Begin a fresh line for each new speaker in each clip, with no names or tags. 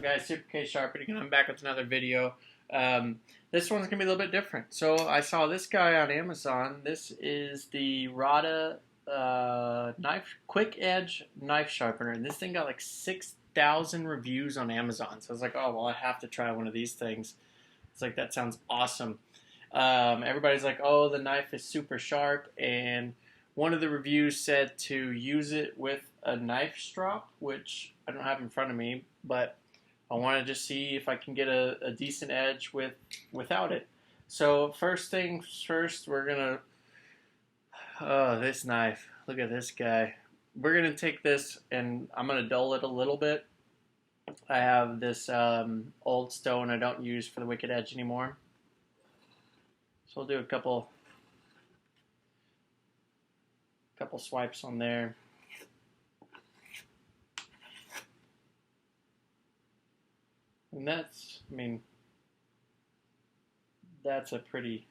guys, Super K Sharpening, and I'm back with another video. This one's going to be a little bit different. So I saw this guy on Amazon. This is the Rada Quick Edge knife sharpener. And this thing got like 6,000 reviews on Amazon. So I was like, oh, well, I have to try one of these things. It's like, that sounds awesome. Everybody's like, oh, the knife is super sharp. And one of the reviews said to use it with a knife strop, which I don't have in front of me, but I want to just see if I can get a decent edge without it. So first things first, we're gonna, oh, this knife, look at this guy. We're gonna take this and I'm gonna dull it a little bit. I have this old stone I don't use for the Wicked Edge anymore. So I'll do a couple swipes on there. And that's, I mean, that's a pretty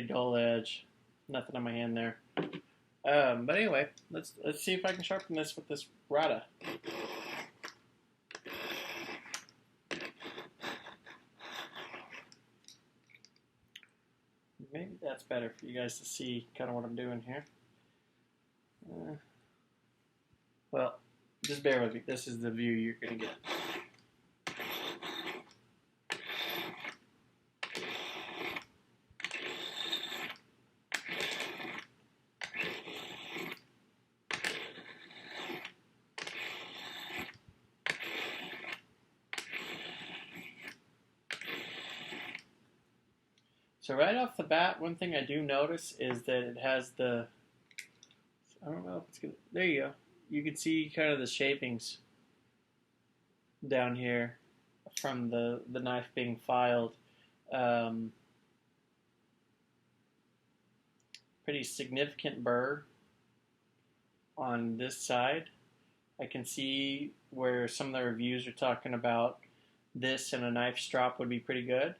dull edge. Nothing on my hand there. But anyway, let's see if I can sharpen this with this Rada. Maybe that's better for you guys to see kind of what I'm doing here. Well, just bear with me. This is the view you're going to get. So right off the bat, one thing I do notice is that it has the, I don't know if it's good, there you go. You can see kind of the shapings down here from the knife being filed. Pretty significant burr on this side. I can see where some of the reviews are talking about this and a knife strop would be pretty good.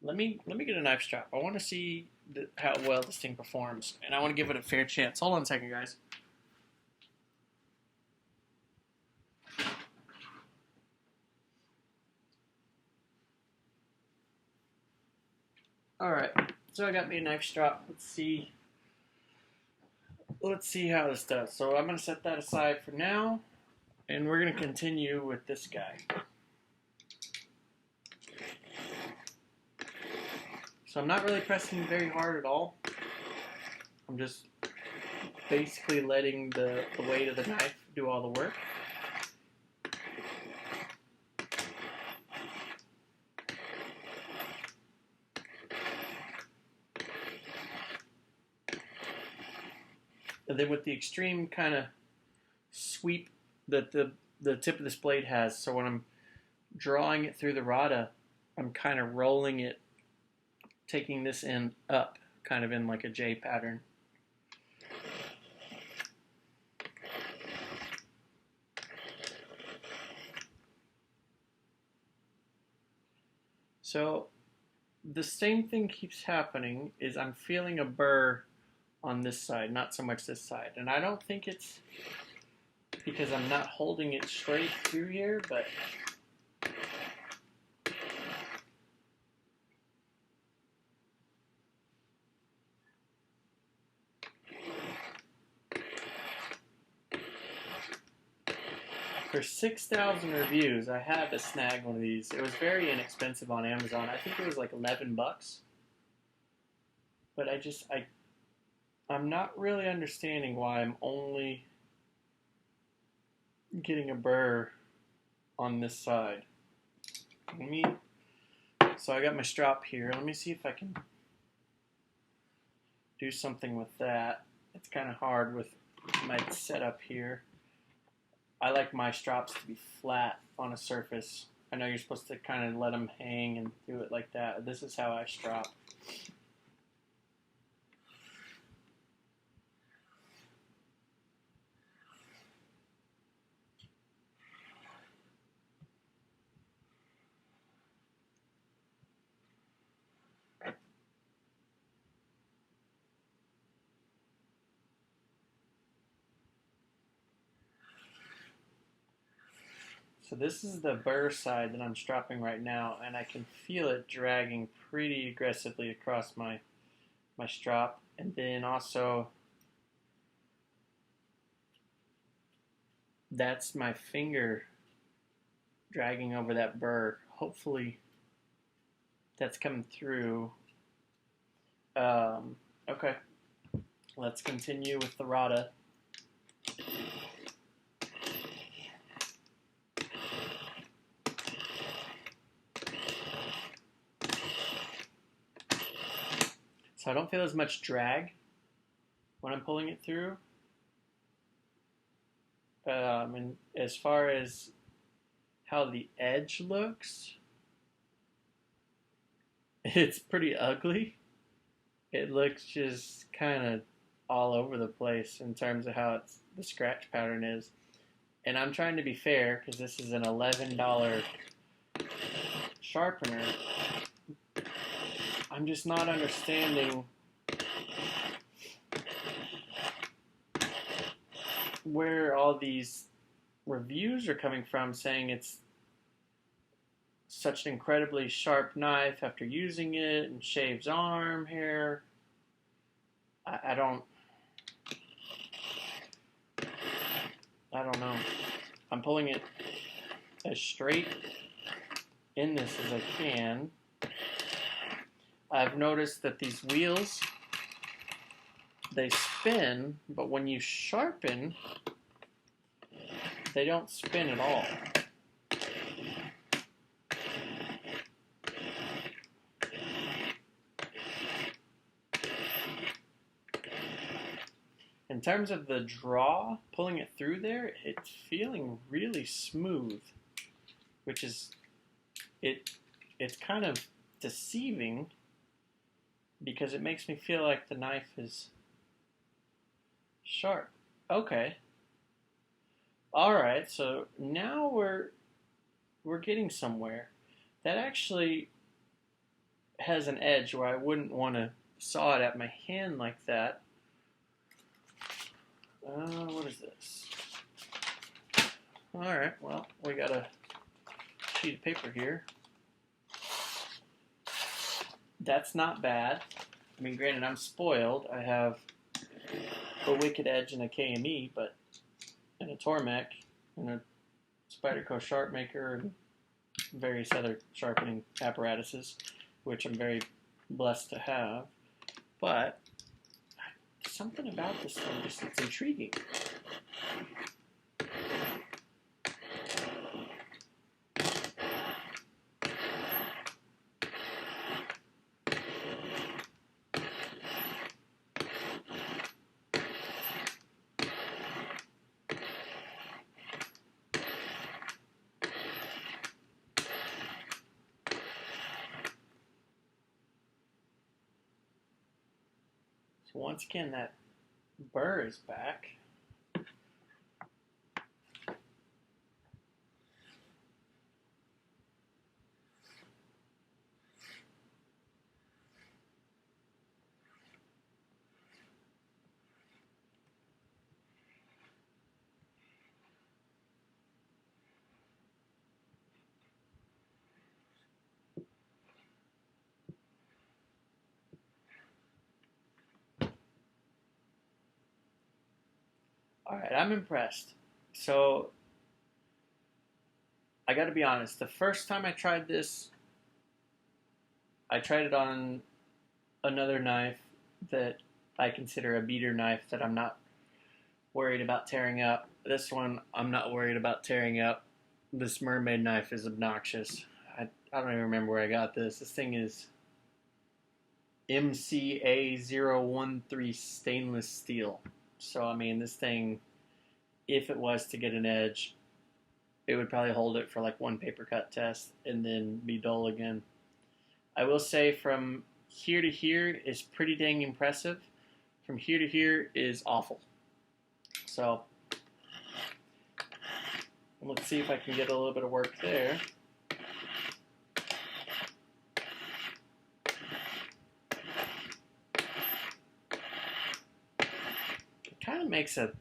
Let me get a knife strap. I want to see how well this thing performs, and I want to give it a fair chance. Hold on a second, guys. All right, so I got me a knife strap. Let's see how this does. So I'm going to set that aside for now, and we're going to continue with this guy. So I'm not really pressing very hard at all. I'm just basically letting the weight of the knife do all the work. And then with the extreme kind of sweep that the tip of this blade has, so when I'm drawing it through the Rada, I'm kind of rolling it, taking this end up, kind of in like a J pattern. So the same thing keeps happening, is I'm feeling a burr on this side, not so much this side. And I don't think it's because I'm not holding it straight through here, but for 6,000 reviews, I had to snag one of these. It was very inexpensive on Amazon. I think it was like 11 bucks. But I'm not really understanding why I'm only getting a burr on this side. So I got my strap here. Let me see if I can do something with that. It's kind of hard with my setup here. I like my straps to be flat on a surface. I know you're supposed to kind of let them hang and do it like that. This is how I strap. So this is the burr side that I'm stropping right now, and I can feel it dragging pretty aggressively across my strop. And then also, that's my finger dragging over that burr. Hopefully that's coming through. Okay, let's continue with the Rada. So I don't feel as much drag when I'm pulling it through. And as far as how the edge looks, it's pretty ugly. It looks just kind of all over the place in terms of how the scratch pattern is. And I'm trying to be fair because this is an $11 sharpener. I'm just not understanding where all these reviews are coming from saying it's such an incredibly sharp knife after using it and shaves arm hair. I don't know. I'm pulling it as straight in this as I can. I've noticed that these wheels, they spin, but when you sharpen, they don't spin at all. In terms of the draw, pulling it through there, it's feeling really smooth, which is, it's kind of deceiving because it makes me feel like the knife is sharp. Okay. Alright, so now we're getting somewhere. That actually has an edge where I wouldn't want to saw it at my hand like that. What is this? Alright, well, we got a sheet of paper here. That's not bad. I mean, granted, I'm spoiled. I have a Wicked Edge and a KME, and a Tormek, and a Spyderco Sharp Maker, and various other sharpening apparatuses, which I'm very blessed to have. But something about this thing just, it's intriguing. So once again, that burr is back. Alright, I'm impressed. So, I gotta be honest, the first time I tried this, I tried it on another knife that I consider a beater knife that I'm not worried about tearing up. This one, I'm not worried about tearing up. This mermaid knife is obnoxious. I don't even remember where I got this. This thing is MCA013 stainless steel. So, I mean, this thing, if it was to get an edge, it would probably hold it for like one paper cut test and then be dull again. I will say from here to here is pretty dang impressive. From here to here is awful. So, let's see if I can get a little bit of work there. It kind of makes a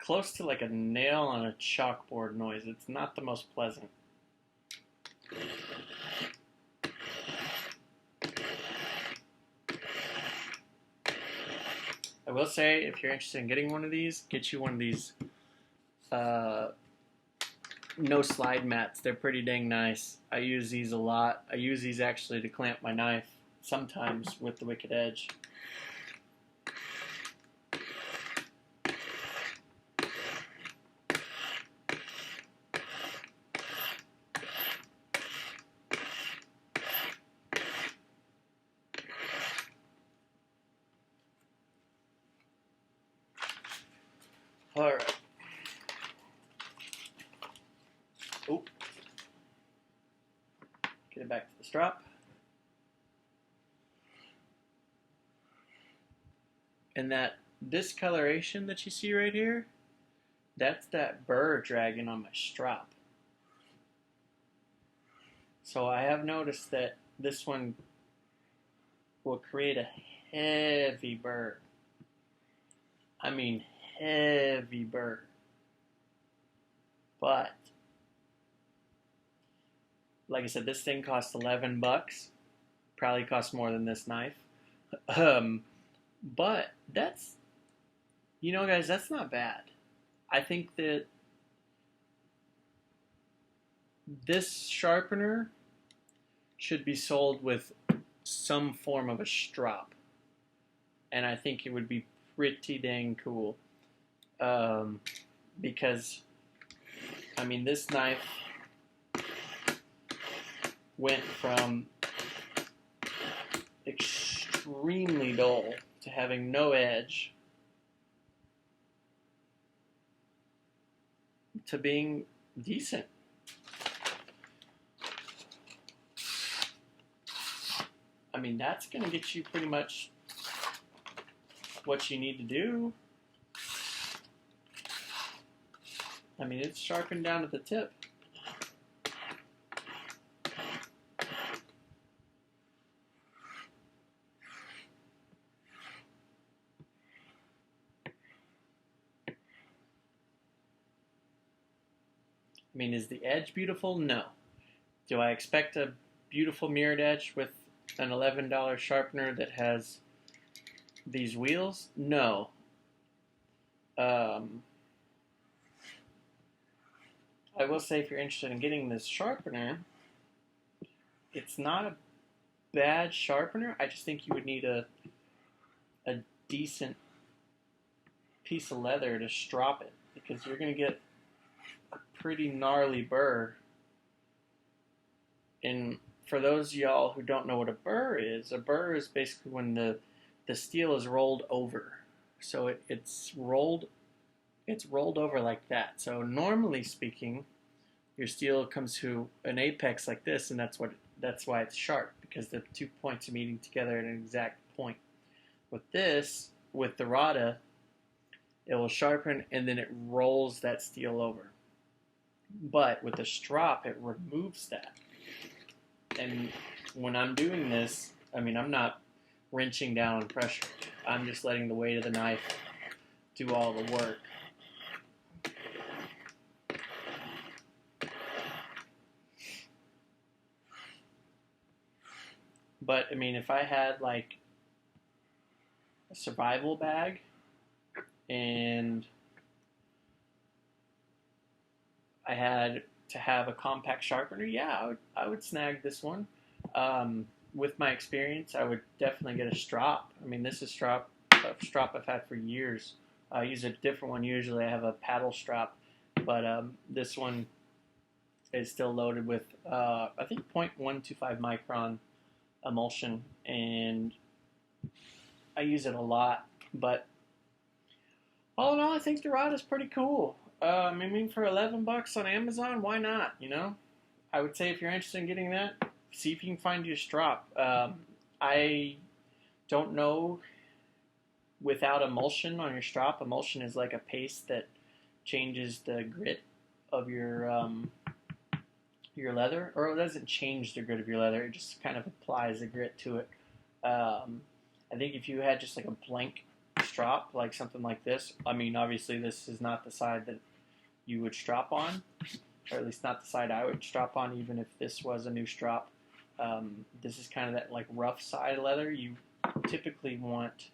close to like a nail on a chalkboard noise. It's not the most pleasant. I will say, if you're interested in getting one of these, get you one of these no slide mats. They're pretty dang nice. I use these a lot. I use these actually to clamp my knife sometimes with the Wicked Edge. Alright. Oh. Get it back to the strap. And that discoloration that you see right here, that's that burr dragging on my strap. So I have noticed that this one will create a heavy burr. I mean heavy burr. But like I said, this thing costs $11. Probably costs more than this knife. But that's, you know, guys, that's not bad. I think that this sharpener should be sold with some form of a strap. And I think it would be pretty dang cool. Because, I mean, this knife went from extremely dull to having no edge to being decent. I mean, that's going to get you pretty much what you need to do. I mean, it's sharpened down to the tip. I mean, is the edge beautiful? No. Do I expect a beautiful mirrored edge with an $11 sharpener that has these wheels? No. I will say, if you're interested in getting this sharpener, it's not a bad sharpener. I just think you would need a decent piece of leather to strop it, because you're going to get a pretty gnarly burr. And for those of y'all who don't know what a burr is basically when the steel is rolled over. So it's rolled over like that. So normally speaking, your steel comes to an apex like this, and that's why it's sharp, because the 2 points are meeting together at an exact point. With this, with the Rada, it will sharpen and then it rolls that steel over. But with the strop, it removes that. And when I'm doing this, I mean, I'm not wrenching down on pressure. I'm just letting the weight of the knife do all the work. But, I mean, if I had, like, a survival bag and I had to have a compact sharpener, yeah, I would snag this one. With my experience, I would definitely get a strop. I mean, this is a strop I've had for years. I use a different one usually. I have a paddle strap, but this one is still loaded with, I think, 0.125 micron emulsion, and I use it a lot. But all in all, I think the Rada is pretty cool. I mean, for $11 on Amazon, why not? You know, I would say if you're interested in getting that, see if you can find you a strap. I don't know without emulsion on your strap. Emulsion is like a paste that changes the grit of your leather, or it doesn't change the grit of your leather. It just kind of applies the grit to it. I think if you had just like a blank strop, like something like this. I mean, obviously this is not the side that you would strop on, or at least not the side I would strop on, even if this was a new strop. This is kind of that like rough side leather. You typically want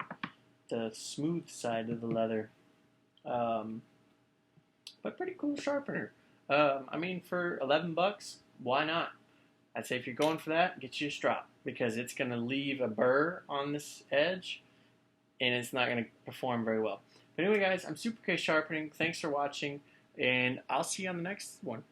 the smooth side of the leather. But pretty cool sharpener. I mean, for 11 bucks, why not? I'd say if you're going for that, get you a strop, because it's going to leave a burr on this edge, and it's not going to perform very well. But anyway, guys, I'm Super K Sharpening. Thanks for watching, and I'll see you on the next one.